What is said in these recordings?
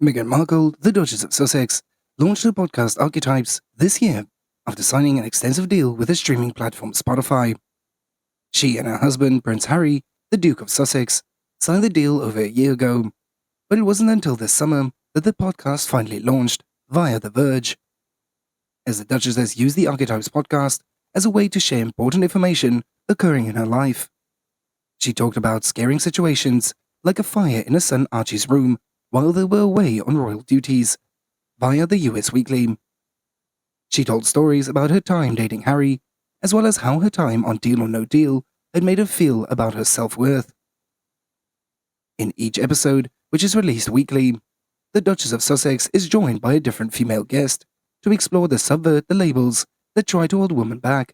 Meghan Markle, the Duchess of Sussex, launched her podcast Archetypes this year after signing an extensive deal with the streaming platform Spotify. She and her husband, Prince Harry, the Duke of Sussex, signed the deal over a year ago, but it wasn't until this summer that the podcast finally launched via The Verge. As the Duchess has used the Archetypes podcast as a way to share important information occurring in her life. She talked about scaring situations like a fire in her son Archie's room while they were away on royal duties, via the US Weekly. She told stories about her time dating Harry, as well as how her time on Deal or No Deal had made her feel about her self-worth. In each episode, which is released weekly, the Duchess of Sussex is joined by a different female guest to explore the subvert the labels that try to hold women back.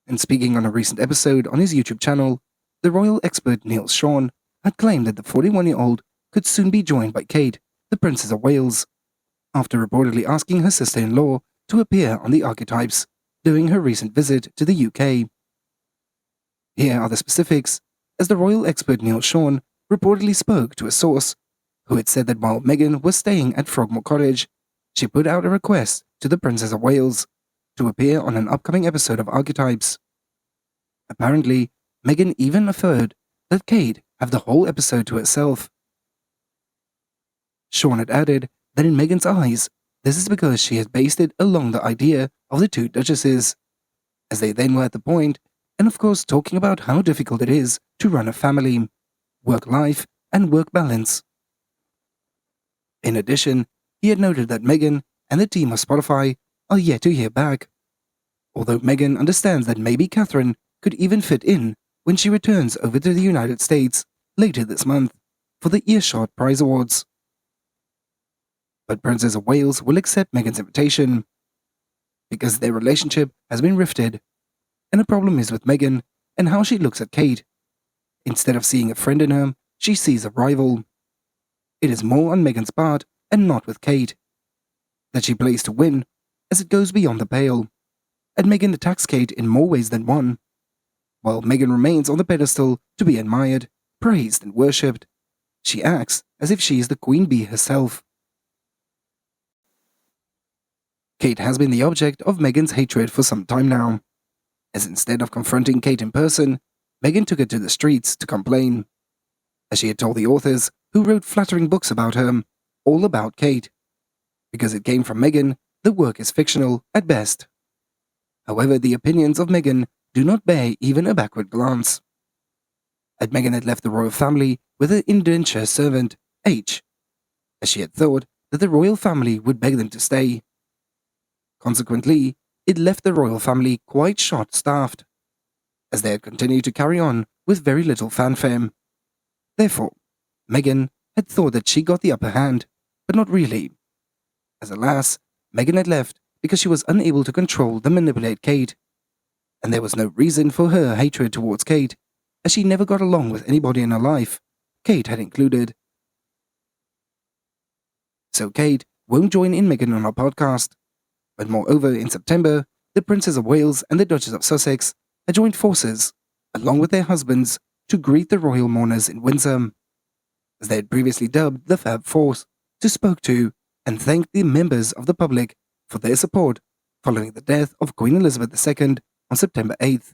And speaking on a recent episode on his YouTube channel, the royal expert Neil Sean had claimed that the 41-year-old could soon be joined by Kate, the Princess of Wales, after reportedly asking her sister-in-law to appear on the Archetypes during her recent visit to the UK. Here are the specifics, as the royal expert Neil Sean reportedly spoke to a source who had said that while Meghan was staying at Frogmore Cottage, she put out a request to the Princess of Wales to appear on an upcoming episode of Archetypes. Apparently, Meghan even affirmed that Kate have the whole episode to herself. Sean had added that in Meghan's eyes, this is because she had based it along the idea of the two duchesses, as they then were at the point, and of course talking about how difficult it is to run a family, work-life, and work balance. In addition, he had noted that Meghan and the team of Spotify are yet to hear back, although Meghan understands that maybe Catherine could even fit in when she returns over to the United States later this month for the Earshot Prize Awards. But Princess of Wales will accept Meghan's invitation because their relationship has been rifted, and the problem is with Meghan and how she looks at Kate. Instead of seeing a friend in her, she sees a rival. It is more on Meghan's part and not with Kate that she plays to win, as it goes beyond the pale, and Meghan attacks Kate in more ways than one, while Meghan remains on the pedestal to be admired, praised, and worshipped. She acts as if she is the queen bee herself. Kate has been the object of Meghan's hatred for some time now, as instead of confronting Kate in person, Meghan took her to the streets to complain, as she had told the authors who wrote flattering books about her, all about Kate. Because it came from Meghan, the work is fictional at best. However, the opinions of Meghan do not bear even a backward glance. And Meghan had left the royal family with her indentured servant, H, as she had thought that the royal family would beg them to stay. Consequently, it left the royal family quite short-staffed, as they had continued to carry on with very little fanfare. Therefore, Meghan had thought that she got the upper hand, but not really, as alas, Meghan had left because she was unable to control and manipulate Kate, and there was no reason for her hatred towards Kate, as she never got along with anybody in her life, Kate had included. So Kate won't join in Meghan on our podcast, but moreover in September, the Princess of Wales and the Duchess of Sussex had joined forces, along with their husbands, to greet the royal mourners in Windsor, as they had previously dubbed the Fab Force, to spoke to and thank the members of the public for their support following the death of Queen Elizabeth II on September 8th.